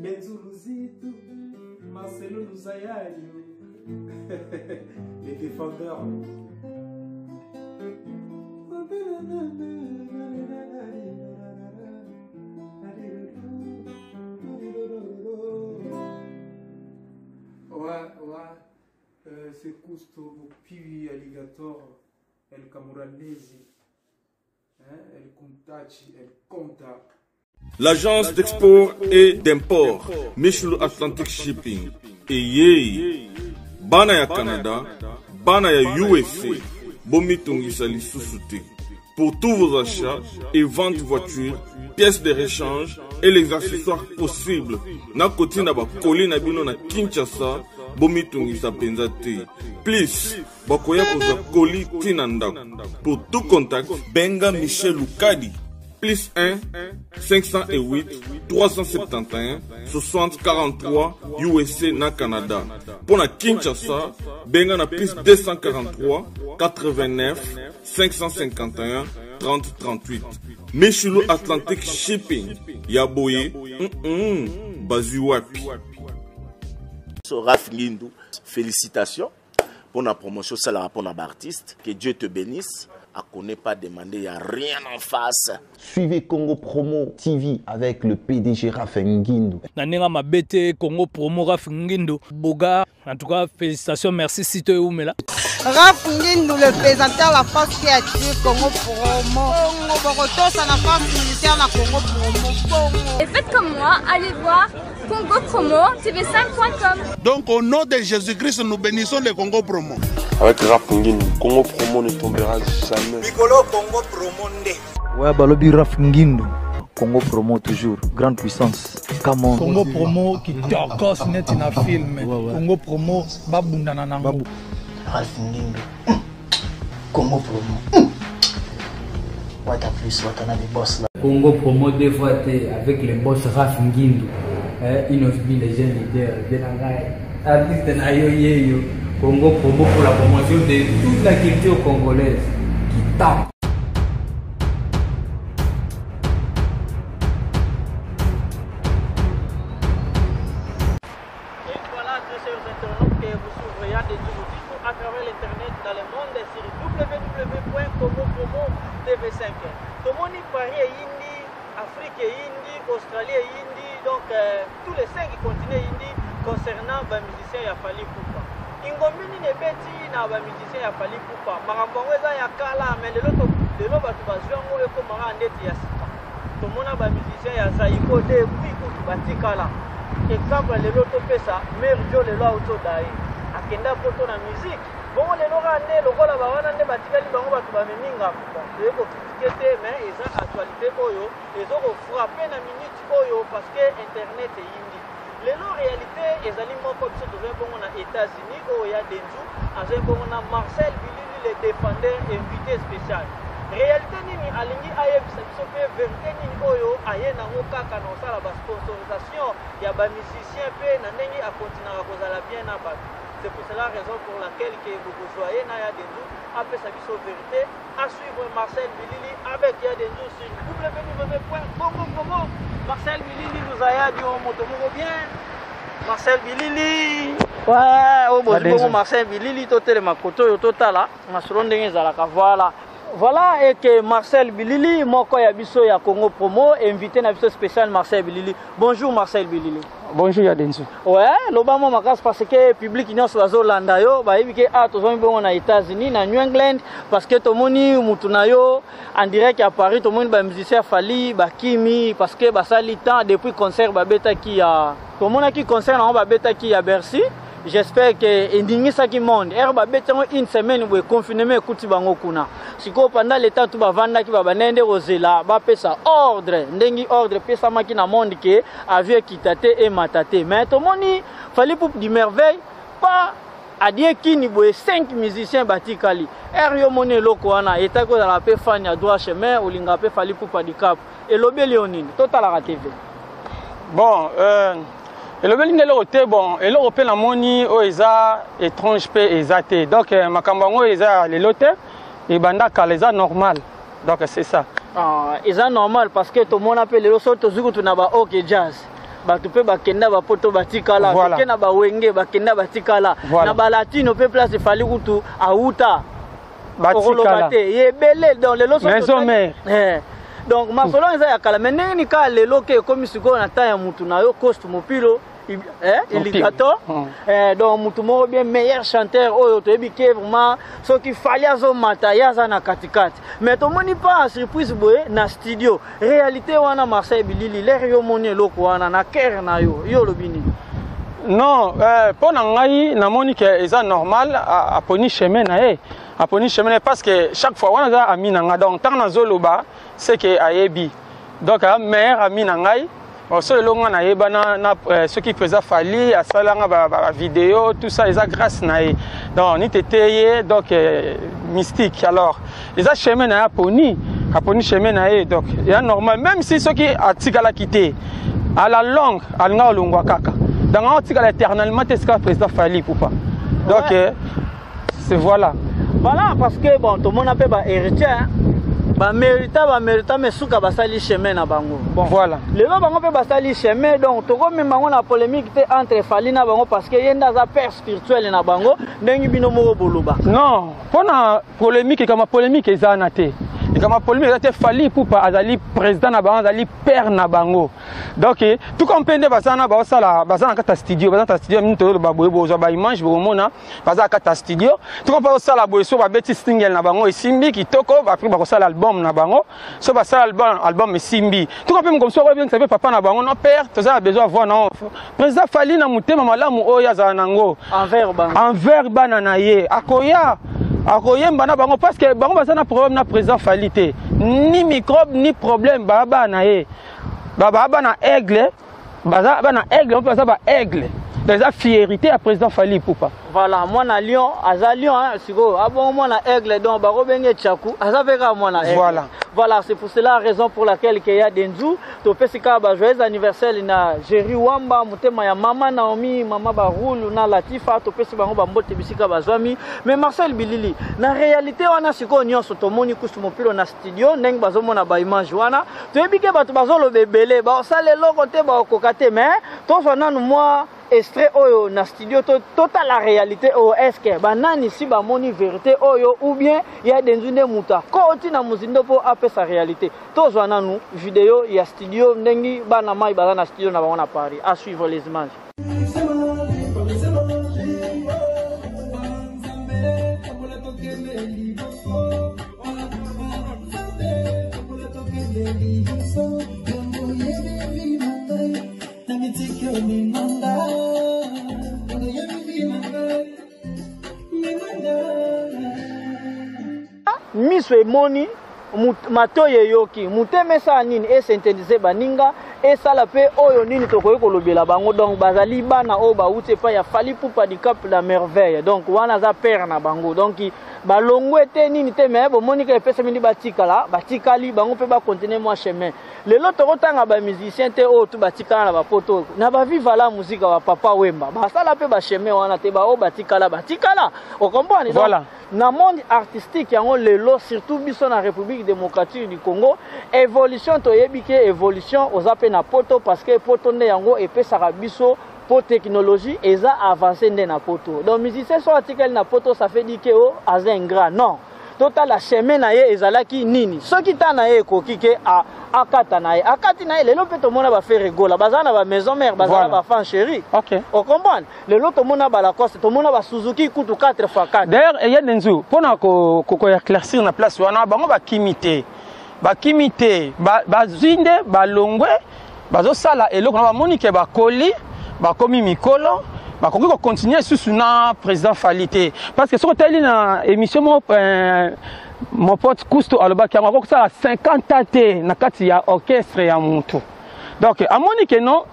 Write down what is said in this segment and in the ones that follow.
Benzuluzitu, Marcelo Luzayario, les défendeurs. C'est Cousteau, Pivi, Alligator, El Camoranesi, El Contaci, El Conta. L'agence d'export et d'import, Michelou Atlantic Shipping, et Yei, Banaya Canada, Banaya USA, Bomitungisali Susute. Pour tous vos achats et ventes de voitures, pièces de rechange et les accessoires possibles, na koti na ba koli na bino na Kinshasa, Bomitungisa Penzate. Please, bakoya koza koli tinandako. Pour tout contact, Benga Michel Lukadi. Plus 1 508 371 60 43 USA na Canada. Pour la Kinshasa, benga na plus 243 89 551 30 38. Michelou Atlantic Shipping. Yaboye, Bazuwapi. Raf Ngindou, félicitations pour la promotion, ça la rapport à l'artiste. Que Dieu te bénisse. À connaît pas demander, il n'y a rien en face. Suivez Congo Promo TV avec le PDG Raf Ngindou. Nanenga Mabete, Congo Promo Raf Ngindou. Boga, en tout cas, félicitations, merci Sito Oumela. Raf Ngindou, le présentateur la force créative Congo Promo. Boroto, ça n'a pas militaire na Congo Promo. Et faites comme moi, allez voir Congo Promo, tv5.com. Donc au nom de Jésus-Christ, nous bénissons le Congo Promo. Avec Raf Ngindou, Congo Promo ne tombera jamais. Nicolo Congo Promo nde. Ouais, Balobi Raf Ngindou. Congo Promo toujours, grande puissance. Come on. Congo Promo qui t'orgosse net in a film. Congo Promo, babundana nango. Raf Ngindou. Congo Promo. What a plus, what a boss là. Congo Promo deux fois avec les boss Raf Ngindou. Une of les jeunes leaders, artiste Nayo Congo Promo pour la promotion de toute la culture congolaise qui tape. Et voilà, très chers internautes, que vous suivez des vidéos à travers l'internet dans le monde sur www.congopromo.tv5. Tout le monde y Paris et Indi, Afrique et Indi, Australie et Indi, donc tous les 5 continents Indi concernant les musiciens ya Fally Ipupa. Ingombini ne beti na ba musicien ya Fally Ipupa makambo eza ya kala mais lelo batu bazwango ekomaka ndeti ya sika tomona ba musicien ya Zaiko depuis kutu batikala exemple lelo topesa Mère Jo lelo autodai akenda poto na musique bongo lelo rande lokola bawana nde batikali bango batu bameminga eko critiquer mais eza actualité oyo ezoko frapper na minute oyo parce que internet est indi. Les réalité, les aliments comme ça, nous avons aux États-Unis, où il y a des jours, nous avons Marcel Bilili, le défendeur invité spécial. Réalité, nous avons fait vérité, nous avons la sponsorisation, il y a des musiciens, nous avons continué à causer la bien. C'est pour cela la raison pour laquelle vous voyez, il y a des jours, après sa vérité, à suivre Marcel Bilili avec il y a des jours sur www.congopromo. Marcel Bilili nous a dit au motomoro bien. Marcel Bilili. Ouais, au bon Marcel Bilili totel makoto yo totala na surondenge zalaka voilà. Voilà et que Marcel Bilili moko ya biso ya Congo Promo invité na biso spécial Marcel Bilili. Bonjour Marcel Bilili. Bonjour Yadensu. Ouais, lobamo makas parce que public nyonso bazolanda yo bayibi ke tozoni bongo na États-Unis na New England parce que tomoni mutu na yo en direct à Paris tomoni ba musicien Fally bakimi parce que basali temps depuis concert babeta ki ya tomona ki concert na babeta ki ya Bercy. J'espère que indingisa ki monde erba betango une semaine bo confinement ekuti bango kuna siko pendant le temps tout ba vanda ki ba banende rozela ba pesa ordre ndengi ordre pesa maki na monde ke avion kitate et matate mais to moni Fally Ipupa du merveille pas a dire kini bo 5 musiciens batikali yo moni loko wana eta ko la pe fan ya droit chemin olinga pe Fally Ipupa du cap et lobe leonine total la TV. Bon et le bel n'était bon et l'européen la moni o eza étrange pe ezate donc makambango eza les lotes et banda kaleza normal donc c'est ça eza normal parce que tout le monde appelle les autres zuku tu na ba OK jazz bato pe bakenda bapoto batikala Voilà. na bawenge bakenda batikala na balatino pe place efali kutu auta batikala yebele dans les lots maison mère donc masolo eza ya kala mais ndenge nika lelo ke komi sikoyo na temps ya mutu na yo costume mopilo illigator donc mutu moko bien meilleur chanteur oyo toyebi ke vraiment soki fali azomata ye aza na katikati mais tomoni pas surprise boye na studio réalité wana Marcel Bilili lere yo moni eloko wana na cœur na yo yo lobi nini? Non, pour ngai namoni que eza normal à poni chemin na ye a poni chemin parce que chaque fois on a ami nanga donc tant na zoloba c'est que ayebi donc meilleur ami ngai seul longa na yeba na ce qui faisait fali à salanga ba vidéo tout ça eza grâce na ye donc ni tété donc mystique alors les chemin na poni chemin na ye donc il est normal même si ce qui a tigala quitté à la longue alanga olongwa kaka dans un article éternellement est-ce que le président Fali ou pas donc c'est voilà parce que bon tout le monde a fait ba héritier ba mérita mais souka basali chemin na bango bon voilà les gens bango pe basali chemin donc to ko même bango na polémique entre Fali na bango parce que yenda za père spirituel na bango ndengi bino moko boluba non pona polémique comme polémique ezana te et comme polémique était Fali pour pas azali président na bango azali père na bango donc tout comprendre basana ba sala basana kata studio basana studio minto ba boye bozo ba image bo mona basana kata studio tout comprendre sala boye so ba beti single na bango isimbi kitoko ba pris ba sala album na bango so ba sala album isimbi tout comprendre comme so bien que ça fait papa na bango non père tout ça a besoin voir non président Fali na mutema malamu oya za nango envers banana ye akoya akoyemba na bango parce que bango basana problème na président Fali te ni microbe ni problème baba na ye baba na aigle baba na aigle on peut ça ba aigle des fierté à président Fali Poupa voilà moi na Lyon aza Lyon siko abon moi na aigle donc ba robenge tchakou aza veka moi na aigle voilà c'est pour cela raison pour laquelle qu'il y a Denzu to pesika ba joyeux anniversaire na Jerry Wamba mutema ya mama Naomi mama Barulu na Latifa to pesi bango ba mbote bisika bazwami mais Marcel Bilili na réalité wana siko nyonso to moni kusumo pilo na studio ndeng bazomona ba image wana to ebike bato bazolo bebele ba sale loko te ba kokate mais to sona moi extrait oyo na studio total la réalité o est-ce que banani si ba moni vérité oyo ou bien il y a des nzunde muta ko otina muzindo po apesa sa réalité to zwana nu vidéo ya studio ndengi bana mai bana na studio na bana Paris à suivre les images. Miso emoni matoye yoki mutemesa nini e synthétiser baninga e sala pe oyo nini tokoyi kolobela bango donc bazali bana o ba uti pa ya Fali Poupa du Cap la merveille donc wana za père na bango donc balongwe te nini te mais bo monika epesa mini batikala batikali bango pe ba continuer moi chemin lelo tokotanga ba musicien te o tu batikala na bapoto na ba viva la musique wa papa Wemba ba sala pe ba chemin wana te ba o batikala o comprendre voilà na monde artistique yango lelo surtout biso na République démocratique du Congo évolution to yebike évolution ozape na poto parce que poto nde yango epesaka biso pour technologie eza avancé nde na poto donc musicien so article na poto ça fait dire que o aza ingrat non total la chemin na ye ezalaki nini soki ta na ye koki ke akata na ye akati na ye lelo pe to mona ba faire rigola bazana ba maison mère bazana ba fan chérie OK on comprend lelo to mona ba Lacoste to mona ba Suzuki kutu 4x4 d'ailleurs il y a Denzu pona ko éclaircir na place wana bango ba kimité bazinde balongwe bazosala eloko na ba monike ba koli ba komi mikolo ba kongi ko continuer sous na président Fali te parce que ce que tu na émission mon pote Cousteau aloba ki ngako ça 50 ans na kati ya orchestre ya mutu donc a monike non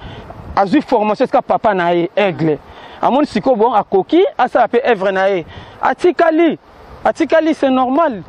azu formation ska papa na ye aigle a moni siko bon akoki asa pe œuvre na ye atikali c'est normal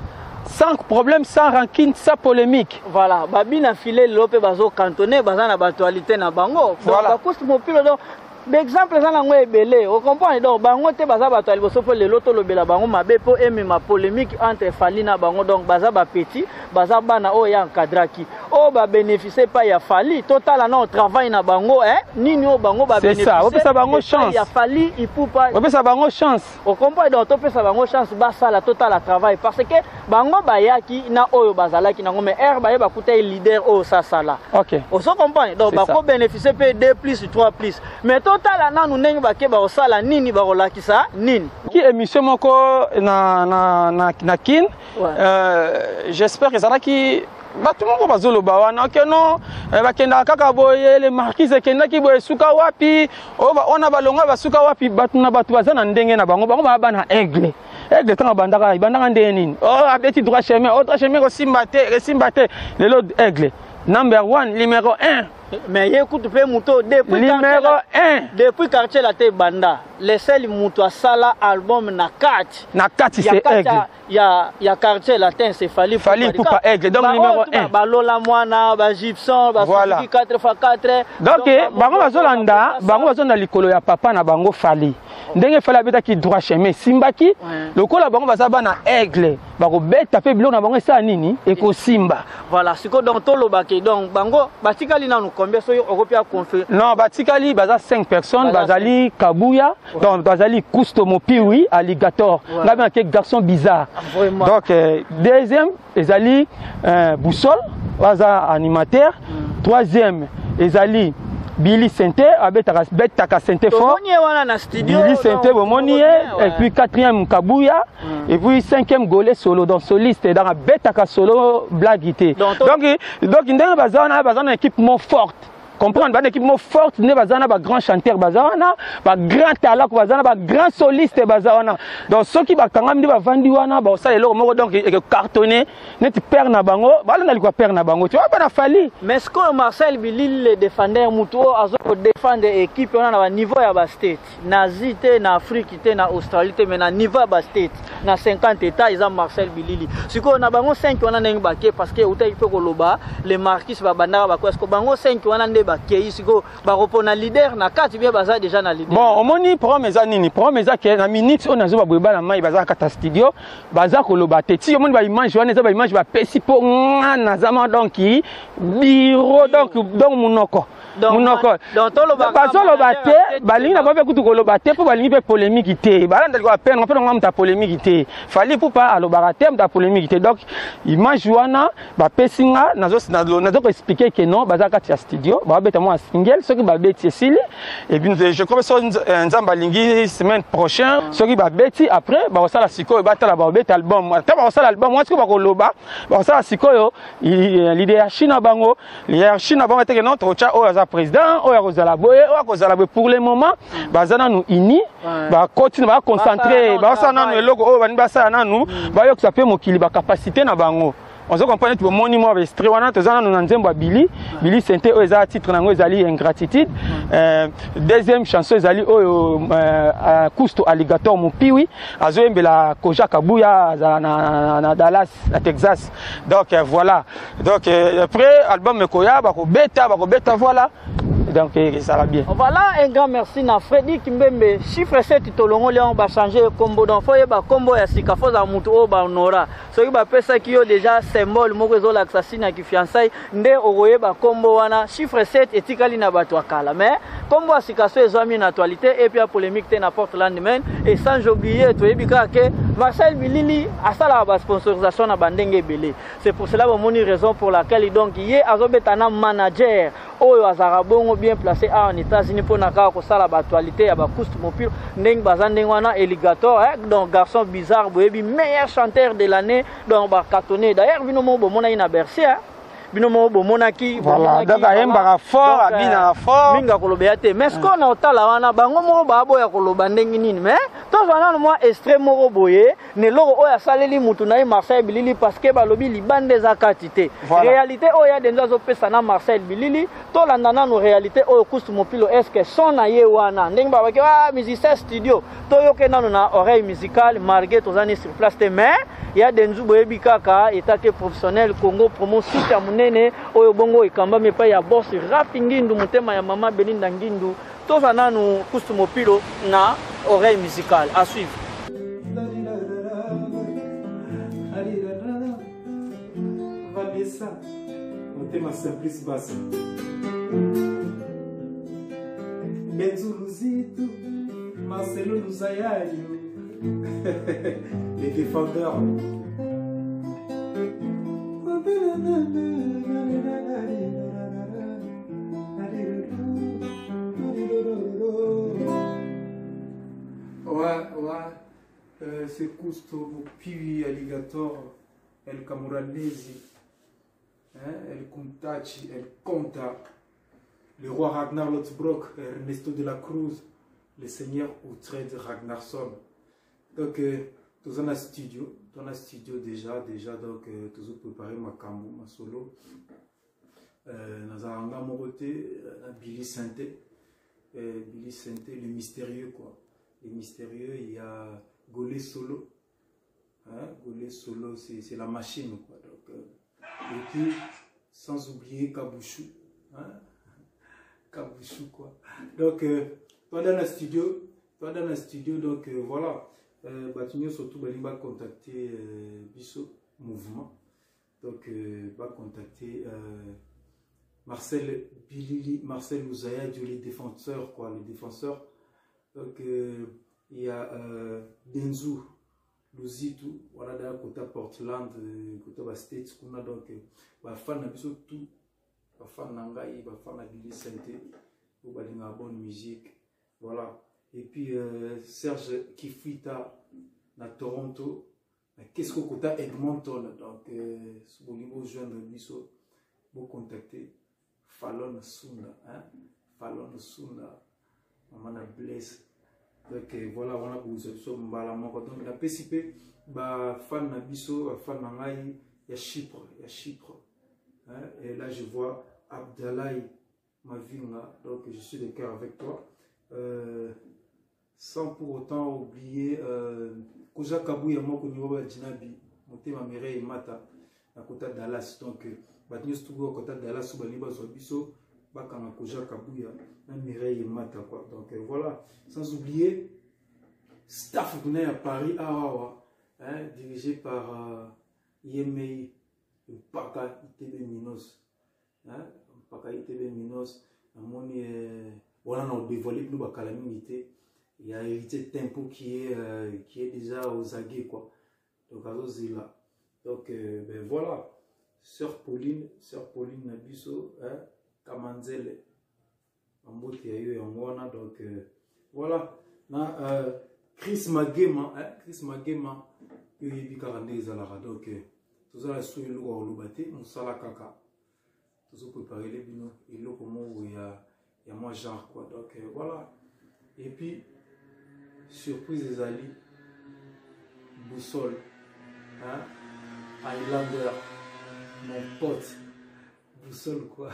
sans problème, sans rancune, sans polémique. Voilà, babi na filé l'opé bazo cantonné, bazana batualité na bango. Voilà. Donc, mopilo donc D'exemple ça nango ebele, on comprend donc bango te baza bato aliboso po lelo to lobela bango mabe po eme ma polémique entre Fally na bango donc baza ba petit, baza bana o ya encadraki. O ba bénéficier pas ya Fally, total na travail na bango nini o bango ba bénéficier. C'est ça, on peut ça bango chance. Ya Fally il peut pas. On peut ça bango chance. On comprend donc on peut ça bango chance ba ça la total à travail parce que bango ba yaki na oyo bazala ki nango mais ba ye ba kuta leader o ça là. OK. On se comprend donc ba ko bénéficier pe 2 plus 3 plus. Mais total na nous ndenge ba ke ba osala nini ba rolakisa nini. Qui émission moko na kin j'espère que ça là qui tout le monde va zolo bawana que non bakenda kaka boye les marquise kenda ki boye suka wapi on a balonga ba suka wapi batuna batu bazana ndenge na bango ba bana aigle tanga bandaka ndenge nini abeti droit chemin autre chemin ko simbate le lot aigle number 1 numéro 1. Mais écoute pe muto depuis numéro 1 depuis quartier la te banda les seuls muto a sala album na 4 c'est aigle ya quartier latin c'est Fally pour aigle donc numéro 1 ba Lola Mwana ba Gibson ba 4x4 donc bango bazolanda likolo ya papa na bango Fally ndenge Fally abeta ki droit chemin simbaki lokola bango bazaba na aigle bako beta pe bilo na bango ça nini eko simba voilà siko donc tolobake donc bango batikali na combien soyo européen conféré non batikali baza 5 personnes bazali Kabuya donc bazali Kusto Mopiwi alligator là bien que garçon bizarre donc deuxième ezali Boussole baza animateur troisième ezali Billy Sente abetaka Sente fort Billy Sente bomoni et puis quatrième Kabuya et puis cinquième Golé solo donc soliste dans betaka solo blaguité donc ndenge bazana équipe mo forte comprendre une équipe forte ne bazana ba grand chanteur bazana ba grand talent bazana ba grand soliste bazana donc ceux qui ba kangam ba vandi wana ba ça lelo moko donc cartonné net père na bango bala na likwa père na bango tu vois ba na Fally mais ce que Marcel Bilili le défendeur muto azo défendre équipe on a niveau ya ba state na zité na Afrique té na Australie té mais na niveau ba state na 50 états ils ont Marcel Bilili ce que na bango 5 on a ndenge baké parce que uta il peut koloba les marquis ba bandara ba quoi ce que bango 5 on a ba leader na 4 bien baza déjà na leader bon omoni promesa nini promesa ke na minute on azo ba boyeba na mai baza kata studio baza koloba te ti omoni ba image wana eza ba image ba pesi po na zama donc biro donc munoko donc bazoloba te balingi na babe kutu koloba te po balingi pe polémique te balanda ko peine on fait ngam ta polémique te Fally pour pas alobara te ta polémique te donc image wana ba pesinga nazo ko expliquer que non baza kata studio ba beta moi single ce qui ba beti sili et puis je crois que nzamba lingi semaine prochaine ce qui ba beti après ba sala siko ba tala ba beta album ta ba sala album moi ce que ba koloba ba sala siko yo l'idée China bango te que non trocha o za président o ya kozala boye o kozala boye pour le moment bazana nous ini ba continuer ba concentrer ba sana no eloko o bani ba sana nous ba yo ça peut mokili ba capacité na bango on se comprend que moni mo extrait wana tozana nous nzembo Billy Sente o za titre nango ezali ingratitude deuxième chanson ezali o Kusto alligator Mopiwi azoembela Koja Kabuya na Dallas à Texas donc voilà donc après album Koya ba ko beta voilà donc ça va bien. Voilà un grand merci na Freddy Kimbembe chiffre 7 tolongo léon ba changer combo donc foye ba combo ya sika foza mutu o ba honora soki ba pesa ki yo déjà symbole moko ezola assassin ki fiançailles nde okoye ba combo wana chiffre 7 etikali na bato akala mais combo ya sika so ezwami na actualité et puis la polémique te na Portland men et sans oublier to ebika ke Marcel Bilili asala ba sponsorisation na bandenge belé c'est pour cela ba moni raison pour laquelle donc yé azobetana manager oyo azara bongo bien placé en États-Unis pour naka ko sala ba actualité ya ba Kusto Mopiwi ndeng bazandeng wana alligator donc garçon bizarre boyebi meilleur chanteur de l'année donc ba cartonné d'ailleurs binomo bomona ina Bercy binomo bomonaki voilà donc ayembaka fort abina fort minga koloba te mais ce qu'on a otala wana bango moko ba boya koloba ndengi nini mais to wana moi extrême moko boye ne loko oya saleli mutu na Marcel Bilili parce que balobi libande za katité réalité oya denza zo pesa na Marcel Bilili to landana no réalité oyo Kusto Mopiwi est-ce que son na ye wana ndengi ba ke musicien studio to yoke nanu na oreille musicale malgré tozani sur place te mais il y a des nzubo ebikaka état professionnel Congo promo site nene oyo bongo ikamba me pa ya boss Raf Ngindu mutema ya mama Belinda Ngindu toza nanu kustu mopilo na oreille musicale à suivre. Vanessa, on t'aime à Simplice Basse. Benzuluzito, Marcelo Luzayayo, les défendeurs. C'est Cousteau, Pivi, Alligator, El Camoranesi, El Kuntachi, El Conta, le roi Ragnar Lothbrok, Ernesto de la Cruz, le seigneur Uhtred Ragnarsson. Donc, tous en studio, déjà, donc, tous préparé ma cambo, ma solo. Nous avons Moroté, Billy Sainté, le mystérieux, quoi. Le mystérieux, il y a Golé Solo. Golé Solo, c'est la machine, quoi. Donc, et puis, sans oublier Kabouchou. Kabouchou, quoi. Donc, toi dans le studio, donc voilà. Batigno surtout, il va contacter Bisso Mouvement. Donc, va contacter Marcel Bilili, Marcel Ouzaya, les défenseurs, quoi. Les défenseurs. Donc, il y a Denzu, Luzitu, voilà, d'ailleurs, côté Portland, côté States, on a donc, fan na biso tout, fan nangai, fan na Billy Santé, pour la bonne musique, voilà. Et puis, Serge Kifita, na Toronto, qu'est-ce que côté Edmonton, donc, si vous voulez joindre biso, vous contactez Fallon Sunda, Fallon Sunda, maman blesse. Donc voilà, on a besoin de donc la PCP, fan Nabiso, fan Nangaï, il y a Chypre, et là je vois Abdallah Mavinga, donc je suis de cœur avec toi, sans pour autant oublier Koja Kabouya Moko Niwa Djinabi, Motema Mireille Mata, à côté de Dallas, donc Batnius Tougo à côté de Dallas, Soubaliba Zobiso. Bakanga Koja Kabouya, Mireille Mata, quoi. Donc voilà, sans oublier Staff Gouné à Paris, Awawa, dirigé par Yemei Mpaka ITB Minos. Mpaka ITB Minos, Amoni, on a dévoilé nous Bakalamité. Il y a hérité Tempo qui est déjà aux aguets, quoi. Donc à là. Donc ben voilà, Sœur Pauline Nabiso, Kamanzele, Ambote Yayo et Angwana, donc voilà. Chris Magema, Yoyebi Karande Zalara, donc tout ça, sous le lourd au Lubate, Moussala Kaka, tout ça préparer les binos, et là, comment il y a moins genre, quoi, donc voilà. Et puis, surprise des alliés, Boussole, Highlander, mon pote. Seul quoi,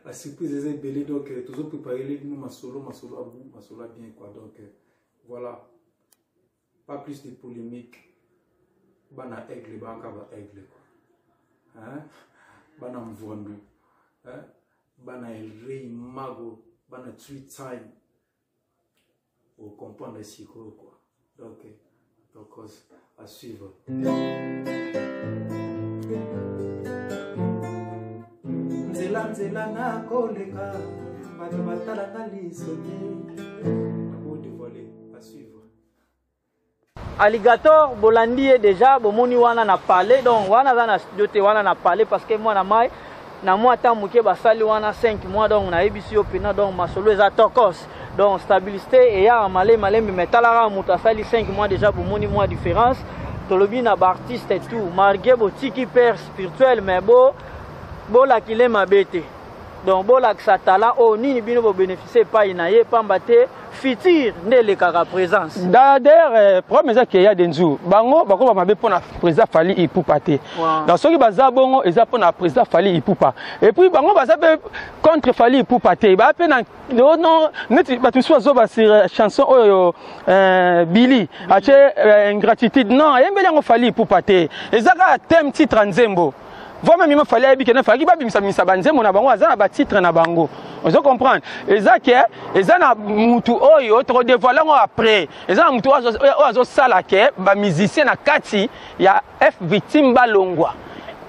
la surprise des ébélés, donc toujours préparer les nous ma solo à bout, ma solo bien quoi, donc voilà, pas plus de polémique, bana aigle, bana aigle quoi, bana mvondo, bana el rey mago, bana 3 time, pour comprendre les cycles quoi, donc à suivre. Nzela na koleka bato batalaka lisote dévoilé à suivre. Alligator bolandi est déjà bomoni wana na parler, donc wana za na studio te wana na parler parce que moi na mai na moi tant muke basali wana 5 mois, donc na ebisi opena, donc masolo eza tokos, donc stabilité et ya malé mais talara muta sali 5 mois déjà bomoni moi différence tolobi na ba artiste et tout malgré botiki père spirituel mais bo la kile mabete, donc bo la ksatala o nini bino bo bénéficier pas inaye pambate fitir ne le kaka présence d'ailleurs problème que ya denzu bango bako ba mabe pona président Fally Ipupa te dans ce qui baza bongo eza pona président Fally Ipupa et puis bango baza contre Fally Ipupa te ba pe na non net ba tu sois zo ba sur chanson oyo Billy ache ingratitude non yembe yango Fally Ipupa te ezaka thème titre nzembo Vraiment, il fallait que nous fassions des banze, mon abango, azana ba titre na bango. On se comprendre. Et ça que, et ça na mutu oyo, trop dévoilant après. Et ça na mutu oyo sala ke, ba musicien na kati, ya F victime balongwa.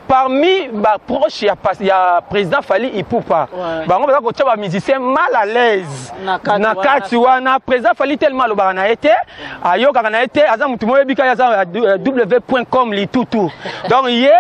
Parmi les proches, il y a président Fali Ipupa. Bango ba ko tchaba musicien mal à l'aise. Na kati wana président Fali tellement lo ba na été, ayo ka na été, aza mutu moyo bika ya w.com li tutu. Donc hier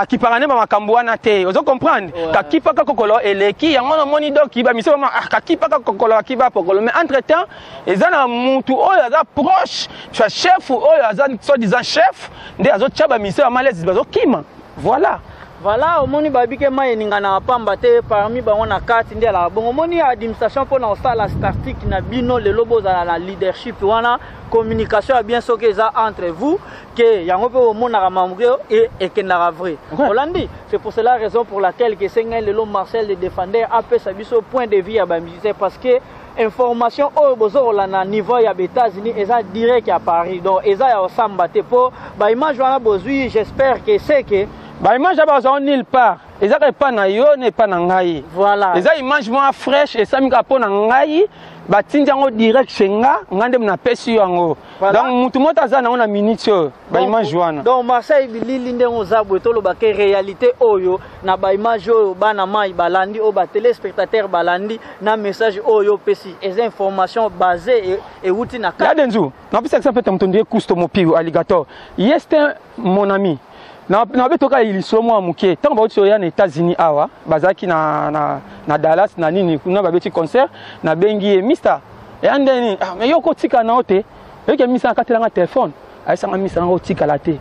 qui parane ba makambo wana te. Vous comprendre? Ka kipa ka kokolo eleki yango na moni donc ba mission ka kipa ka kokolo ki ba pokolo. Mais entre-temps, ezana mutu oyo aza proche, chef oyo aza soi-disant chef, nde azo tchaba mission mal à l'aise bazo kima. Voilà. Voilà, au moni babike maye ningana pamba te parmi bango na kati ndia la bon moni administration pour na la statistique na bino le lobo za la leadership wana communication bien soke za entre vous que yango pe au mona mamugeo et que na vrai. Holandi, c'est pour cela raison pour laquelle que Sengel le Marcel le défendeur a fait sa biso point de vue à bamisé parce que information au bozo na niveau ya États-Unis eza direct à Paris donc eza ya osamba te po ba image wana bozui j'espère que c'est que ba image ba zo nulle part eza pas na yo ne pas na ngai voilà eza image moi fraîche et ça mi ka pona ngai ba tinjango direct chenga ngande na pesi yango donc mutu mota za na ona minute ba image wana donc Marseille bilili ndengo zabwe to lo ba ke réalité oyo na ba image oyo bana mai balandi o ba téléspectateur balandi na message oyo pesi les informations basées et outi na ka denzu na pesa exemple tamtondie kusto mopigo alligator yeste mon ami na betoka ilisomo amuke tant ba oyo ya na États-Unis awa bazaki na Dallas na nini kuna ba beti concert na bengi Mister et andeni mais yoko tika na ote yeke misa katelanga téléphone aisanga misa ngo tika la te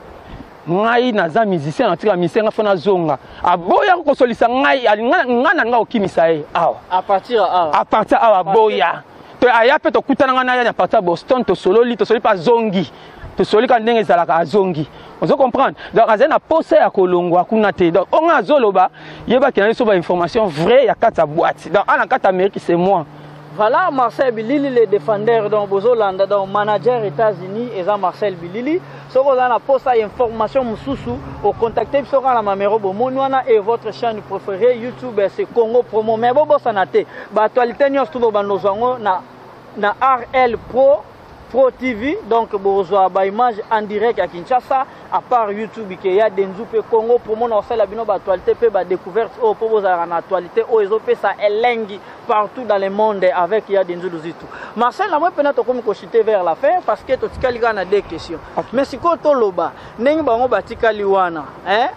ngai na za musicien na tika misenga fona zonga aboya ko solisa ngai ngana nga okimisa e awa à partir awa boya to aya pe to kutana na ya partir Boston to solo pa zongi to soli ka ndenge zalaka azongi on se comprendre donc azena poser ya kolongwa kuna te donc on a zoloba yeba kena so ba information vraie ya kata boîte donc en kata Amérique c'est moi. Voilà Marcel Bilili le défendeur dans Bozolanda donc manager États-Unis et Marcel Bilili so ko na posa information mususu au contacter so ka la mamero bo monwana et votre chaîne préférée YouTube c'est Congo Promo mais bo sanate ba actualité nyos to ba nozango na RL Pro TV donc bozoa ba image en direct à Kinshasa à part YouTube qui y a Denzu pe Congo Promo na sala bino ba actualité pe ba découverte au pour boza na actualité o ezope ça elengi partout dans le monde avec ya Denzu Luzitu. Marcel na moi peut-être comme ko chiter vers la fin parce que to tikali na deux questions. Mais si ko to loba ndenge bango batikali wana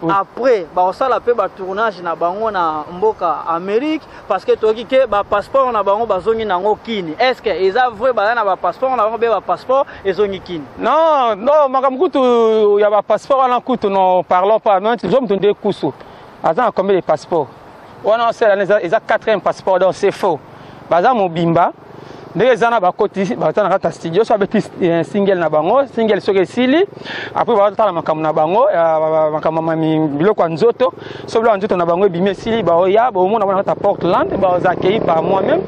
après ba sala pe ba tournage na bango na mboka Amérique parce que to ki ba passeport na bango bazongi nango kini. Est-ce que eza vrai ba na ba passeport na bango be passeport et zongikini. Non, makamkutu ya ba passeport ala kutu non parlons pas. Non, je me donner kusu. Azan combien de passeports? On a c'est la 4e passeport donc c'est faux. Baza mobimba. Ndenge zana ba koti ba tana kata studio so abeti single na bango, single so kesili. Après ba tala makambo na bango, makambo mami biloko nzoto. So biloko nzoto na bango bimé sili ba oya, ba omona na kata Portland, ba ozakei par moi-même.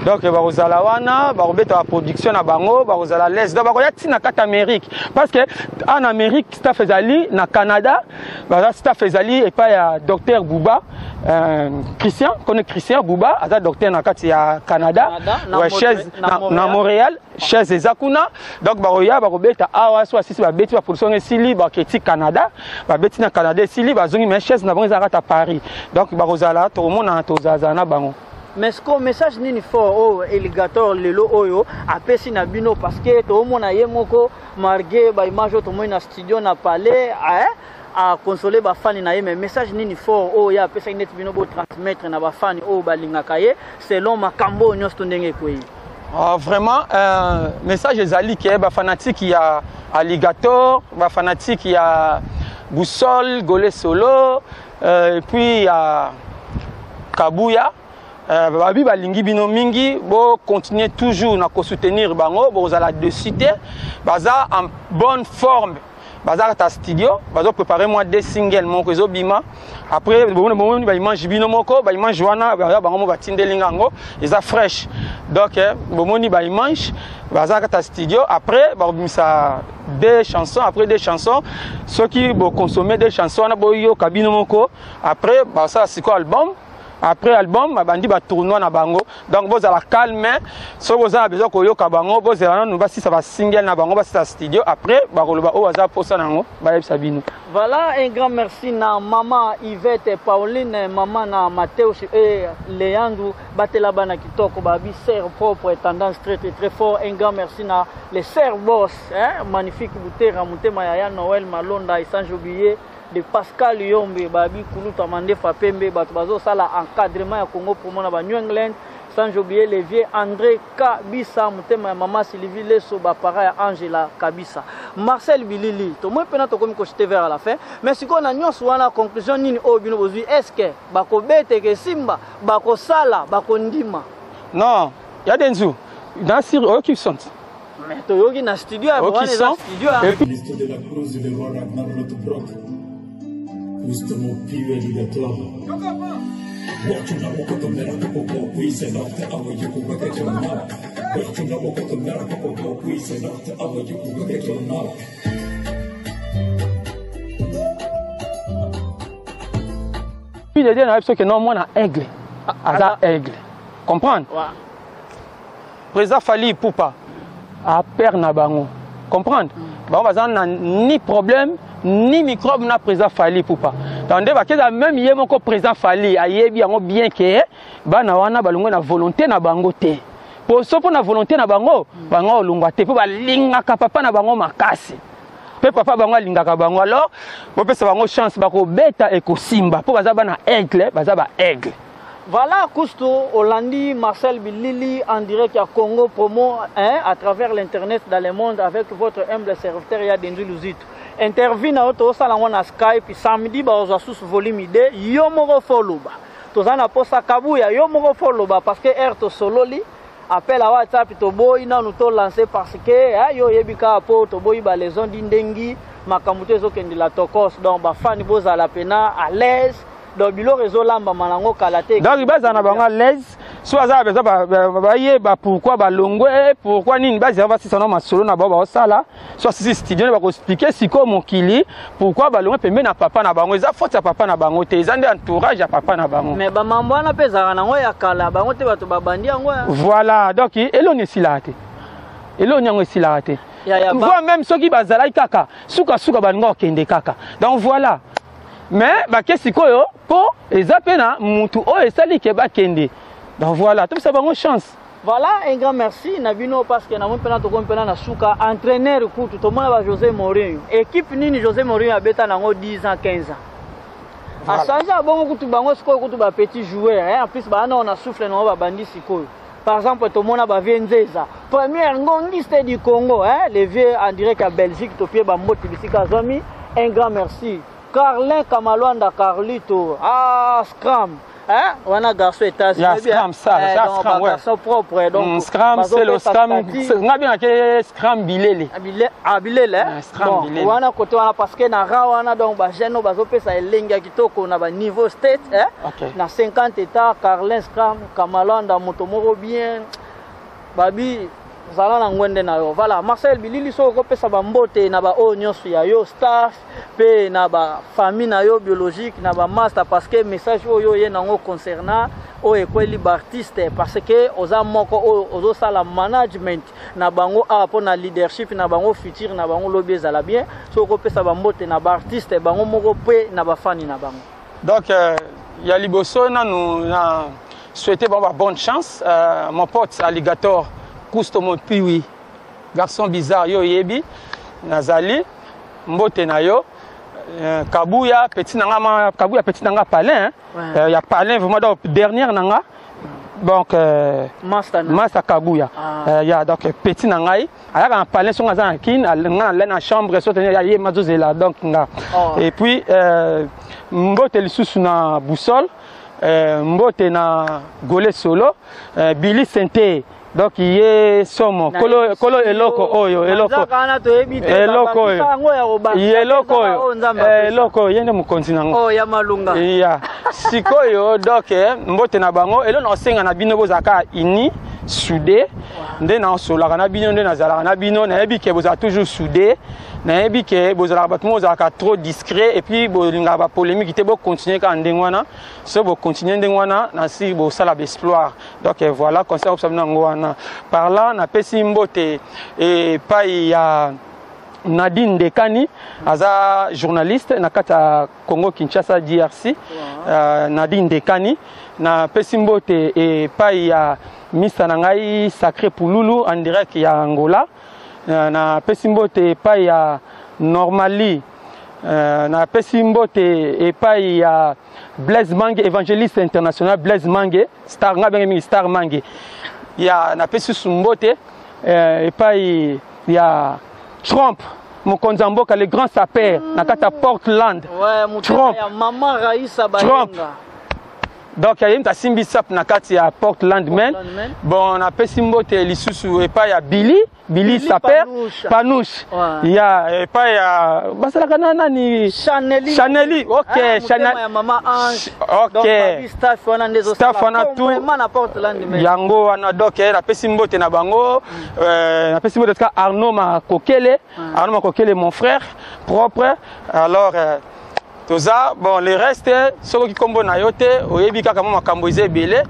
Donc ba ozala wana, ba obeta production na bango, ba ozala l'aise. Donc ba koya tina kata Amérique parce que en Amérique staff ezali na Canada, ba staff ezali et pas ya docteur Bouba Christian, connaît Christian Bouba, aza docteur na kati ya Canada. Ouais, chaise na Montréal, chez Ezakuna. Donc baroya barobeta awa so asisi ba beti ba production esili ba keti Canada, ba beti na Canada esili ba zongi mais chaise na bango ezaka Paris. Donc barozala to mona to zazana bango. Mais ce qu'on message nini fort au alligator lelo oyo apesi na bino parce que to mona yemoko margué ba image to mona studio na palais à consoler ba fani na mais message nini fort o ya pesa net bino bo transmettre na ba fani o balinga kaye selon makambo nyos to ndenge koyi. Vraiment message ezali ke ba fanatique ya alligator, ba fanatique ya Boussole, Golé Solo et puis ya Kabuya babi balingi bino mingi bo continuer toujours na ko soutenir bango bo za la de cité baza en bonne forme. bazar ta studio bazo préparer moi des singles mon réseau bima après bon ba image bino moko ba image wana ba bango ba tindelinga ngo eza fresh donc bomoni ba image bazar ta studio après ba bimisa des chansons après des chansons ceux qui vont consommer des chansons na boyo kabino moko après ba ça c'est quoi album. Après album, bandi ba tournoi na bango. Donc vous allez calmer. Si vous avez besoin koyo kabango, vous allez nous si ça va single na bango, si ça studio. Après, ba koloba o waza posa nango, ba sabino. Voilà, un grand merci na maman Yvette Pauline, maman na Mathéus et Leandro batela bana kitoko babi serre propre et tendance très fort. Un grand merci na les serre boss, hein, magnifique bouteille mutema ya Noël Malonda et sans oublier de Pascal Yombe babi kuluta mande Fapembe bato sala encadrement ya Congo Promo na ba New England sans oublier les vieux André Kabisa mutema ya mama Sylvie Leso ba para ya Angela Kabisa Marcel Bilili to moi pena to komi ko jeter vers la fin mais siko na nyonso wana conclusion nini o bino bozui est-ce que bako bete ke simba bako sala bako ndima non ya denzu dans sur qui sont mais to yogi na studio ya bwana na studio l'histoire de la cruz de le voir Ragnar Lotbrok Gusto più alligatore. Watching a walk of America, we send off the hour you could get your mouth. Watching a walk of America, we send off the hour you could get your mouth. Puis il y a des que non, moi, on a aigle. Aza aigle. Comprendre? Président Fali Poupa a peur na bango. Comprendre? Bah, on va ni problème. Ni microbe na président Fali Poupa. Tandis que même hier mon président Fali a bien que bana wana balungo na volonté na bango te. Pour ça pour na volonté na bango lungwa te pour balinga ka papa na bango makasi. Pe papa bango linga ka bango alors pour pesa bango chance bako beta ekosimba pour baza bana aigle baza ba aigle. Voilà, Cousteau, Hollandi, Marcel Bilili, en direct à Congo Promo, hein, à travers l'internet dans le monde avec votre humble serviteur Yadendu Luzit. Interview na auto sala na Skype samedi ba ozasus volume 2 yo moko foloba. Tozana posa kabuya yo moko foloba parce que erto sololi appel à WhatsApp to boy na nous to lancer parce que yo yebika po to boy ba les ondes ndengi makamuto zo kendi la tokos donc ba fani boza la pena à l'aise. Donc bilo réseau lamba malango kalate. Donc il baza na bango l'aise. Soit ça besoin ba pourquoi ba longwe pourquoi ni base va si sono masolo na ba sala. Soit si studio ba ko expliquer siko mokili pourquoi ba longwe pembe na papa na bango eza faute ya papa na bango te ezande entourage ya papa na bango. Mais ba mambo na peza na ngo ya kala bango te bato ba bandi yango. Voilà donc eloni silate. Eloni yango silate. Voire même ceux qui bazala kaka suka bango kende kaka. Donc voilà. Mais qu'est-ce que pour ezapena mutu o esali ke bakende. Donc voilà, tout ça va une chance. Voilà, un grand merci Nabino parce que na mon pena to kompena na suka entraîneur kutu to mona ba José Mourinho. Équipe nini José Mourinho abeta nango 10 ans 15 ans. Voilà. A changer bon kutu bango siko kutu ba petit joueur hein en plus ba na on a souffle na ba bandi siko. Par exemple to mona ba Vienzeza, première ngongiste du Congo hein, les vieux en direct à Belgique to pied ba moti bisika zomi. Un grand merci. Carlin Kamalwanda Carlito, Scrum, hein? On a garçon états-unis. Scrum, ça, Scrum, ouais. Garçon propre, donc. Scrum, c'est le Scrum. On a bien que Scrum Bilele. Bilele, hein? Scrum Bilele. On a côté, on a parce que na rawana donc ba jeune bazope ça elenga kitoko na ba niveau state, hein? Na 50 états, Carlin Scrum Kamalwanda motomoro bien, babi. Voilà, Marcel Bilili so ko pesa ba mbote na ba o nyonso ya yo staff pe na ba famille na yo biologique na ba master parce que message oyo ye nango concernant o ekweli ba artiste parce que oza moko ozo sala management na bango apo na leadership na bango futur na bango lobby ezala bien so ko pesa ba mbote na ba artiste bango moko pe na ba fani na bango. Donc ya liboso na nous na souhaiter bonne chance mon pote Alligator Cousteau mon piwi garçon bizarre yo yebi nazali mbote na yo kabuya petit nanga palin il y a palin vraiment donc dernière nanga donc master kabuya il y a donc petit nangai alors en palin son azan kin na chambre so tenir ya mazozela donc nga et puis mbote lisusu na boussole mbote na Golé Solo Billy Senté donc ye somo kolo eloko oyo eloko oyo yende mokonzi nango ya malunga ya sikoyo donc mbote na bango elo na osenga na bino bozaka ini soudé nde na solaka na bino nde na zalaka na bino na yebi ke bozala toujours soudé na yebi ke bozala bato mozalaka trop discret et puis bolinga ba polémique te bo continuer ka ndenge wana so bo continuer ndenge wana na si bo sala exploit donc voilà conseil observe nango wana par là na pesi mbote et pa ya Nadine Dekani, aza journaliste na kata Congo Kinshasa DRC. Nadine Dekani na pesimbote et pai ya Misa Nangai Sacré Pululu en direct ya Angola. Na pesimbote pai ya Normali. Na pesimbote et pai ya Blaise Mange, évangéliste international Blaise Mange, star ngabengi star Mange. Ya na pesimbote et pai ya Trump, Mokonzamboka, le grand sapeur, Nakata Portland. Ouais, Trump. Maman Raïssa Trump. Donc, il y a Simbi Sap Nakati à Portland, men. Bon, on a Pessimbote, Lissusu, et pas il y a Billy sapeur, Panouche. Il y a pas il y a Basalakana ni Chaneli. Ok, Chaneli. Maman Ange. Ok. Staff on a des staff on a tout. Yango on a donc la Pessimbote na bango, la Pessimbote Arnaud Makokele, Arnaud Makokele mon frère propre. Alors Toza, bon, les restes, ceux qui combo na yote, oyebi kaka mama kamboize belé,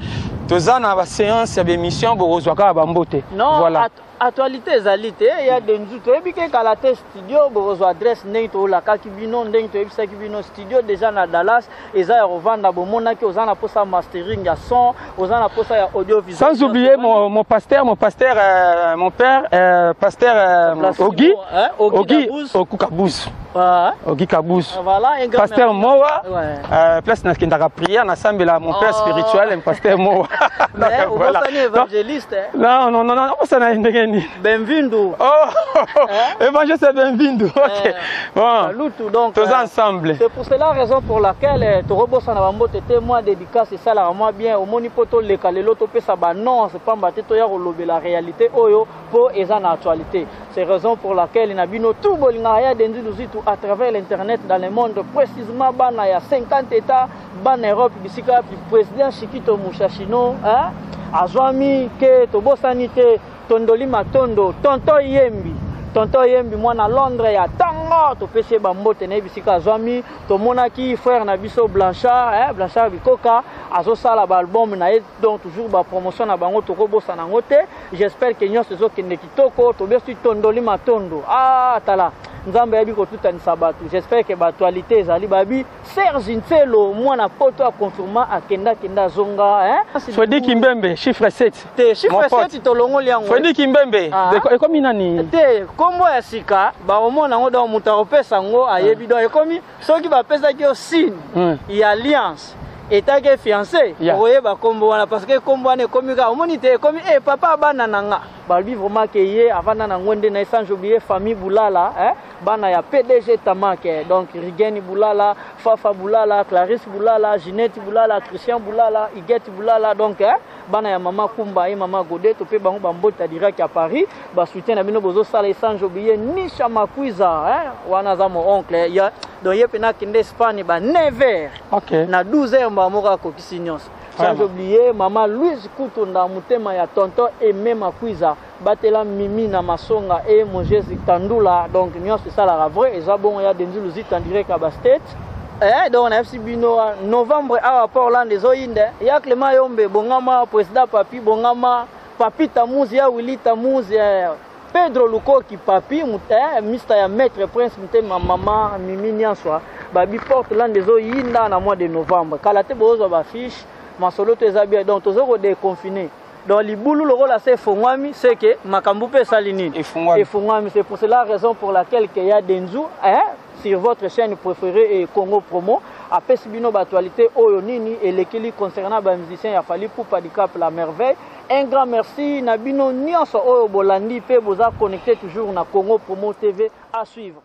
toza na ba séance d'émission borozwaka bambote. Non, voilà. Actualité ezalité, il y a des nzuto oyebi ke kala te studio borozwa adresse ndenge to la kaki bino ndenge to yebisa ki bino studio déjà na Dallas, eza ya revendre bomona ke ozana posa mastering ya son, ozana posa ya audiovisuel. Sans oublier mon pasteur, mon père, pasteur Ogi, Okukabuz. Ogi Kabous. Voilà, pasteur Moa, place na kindaka prière na sambela mon père spirituel, un pasteur Moa. Mais on va évangéliste. Non, ça na ndengeni. Benvindo. Évangéliste Benvindo. OK. Bon. Donc tous ensemble. C'est pour cela raison pour laquelle Torobosa na bambote témoin dédicace et ça la moi bien au moni poto le kalelo to pesa ba non, c'est pas mbaté to ya rolobe la réalité oyo po eza na actualité. C'est raison pour laquelle nabino tout bolinga ya dendu luzitu à travers l'internet dans le monde précisément bana ya 50 états bana Europe bisika président Chikito Mushashino hein azwami ke tobosani te tondoli matondo tonto yembi mwana Londres ya tango to pese bambote na bisika azwami to monaki frère na biso Blanchard Bikoka azosala ba album na donc toujours ba promotion na bango to kobosa na ngote. J'espère que nyonso zo kende kitoko to besu tondoli matondo tala nzambe yabi ko tuta ni sabatu. J'espère que ba actualité ezali babi Serge Ntelo mwana poto a confirma akenda zonga hein. Fodi Kimbembe chiffre 7. Chiffre 7 to longo liango. Fodi Kimbembe ekomi nani? Kombo ya sika ba omona ngo do muta opesa ngo ayebi do ekomi soki ba pesa ki osine ya alliance etage fiancé oye ba kombo wana parce que kombo wana ekomi ka omoni te ekomi papa bana nanga balbi vraiment que ye avana na ngonde na sans oublier famille Boulala bana ya PDG Tamake donc Rigeni Boulala, Fafa Boulala, Clarisse Boulala, Ginette Boulala, Christian Boulala, Iguette Boulala donc bana ya mama Kumba et mama Godet to pe bango bambota direct à Paris ba soutien na bino bozo sala sans oublier Nisha Makwiza wana za mon oncle ya donc ye pena kinde Espagne ba 9h na 12h mba moka ko kisinyos. Sans oublier maman Louise Kutunda mutema ya tonton Aimé Makwiza batela Mimi na Masonga et mon Jésus Tandula donc nyos ça la vrai et ça bon ya dendu luzit en direct à Bastet. Donc on a FC Bino novembre à rapport là des oinde ya Clément Yombe bongama président Papi bongama Papi Tamuzi ya Willy Tamuzi Pedro Lukoki Papi Mr ya Maître Prince mutema maman Mimi Nyanswa babi Portland des oinde na mois de novembre kalate bozo ba fiche masolo to ezabia donc tozoko déconfiné donc libulu le rôle assez fongwami c'est que makambu pe salini et fongwami c'est pour cela raison pour laquelle qu'il y a Denzu sur votre chaîne préférée et Congo Promo a pesibino actualité oyo nini et lekili concernant ba musicien ya fali pour Padicap la merveille. Un grand merci na bino nyonso oyo bolandi pe boza connecté toujours na Congo Promo TV à suivre.